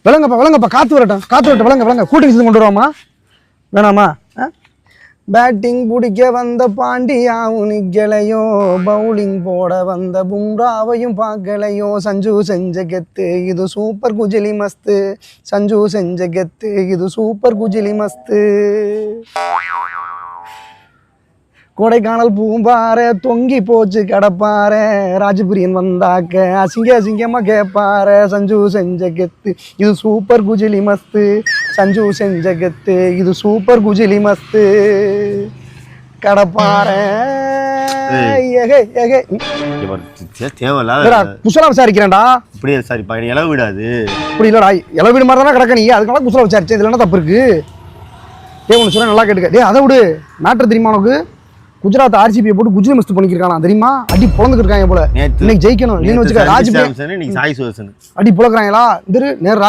விளங்கப்பா காத்து வரட்டும் விளங்க கூட்டிங் கொண்டு வருவாமா வேணாமா? பேட்டிங் பிடிக்க வந்த பாண்டியா உனிக்கலையோ, பவுலிங் போட வந்த பும்ராவையும் பார்க்கலையோ, சஞ்சு செஞ்ச கெத்து இது சூப்பர் குஜிலி மஸ்து, சஞ்சு செஞ்ச கெத்து இது சூப்பர் குஜிலி மஸ்து. கொடைக்கானல் பூம்பார தொங்கி போச்சு கடப்பார, ராஜபிரியன் வந்தாக்க அசிங்கமா கேட்பார, சஞ்சு செஞ்ச கெத்து இது சூப்பர் குஜிலி மஸ்து, சஞ்சு செஞ்ச கெத்து இது சூப்பர் குஜிலி மஸ்து. கடப்பார குசலா விசாரிக்கிறேன்டா. இப்படியே விசாரிப்பா, இளவு விடாது. இப்படி இல்லடா, இளவு வீடு மாதிரி தானே கிடக்க நீ, அதுக்காக குசலா விசாரிச்சேன். இதுல என்ன தப்பு இருக்கு? ஒன்று சொல்ல நல்லா கேட்டுக்க. அதை விடு, மேட்ரு தெரியுமா உனக்கு? குஜராத் ஆர்சிபியை போட்டு குஜிலி மஸ்து பண்ணிருக்கானா தெரியுமா? அடி புலந்துக்கு இருக்காங்க போல. இன்னைக்கு ஜெயிக்கணும். நீ வச்சுக்க ராஜ்பிரியன் சாய் சுதர்சன் அடி புலக்குறாங்களா? நேரம்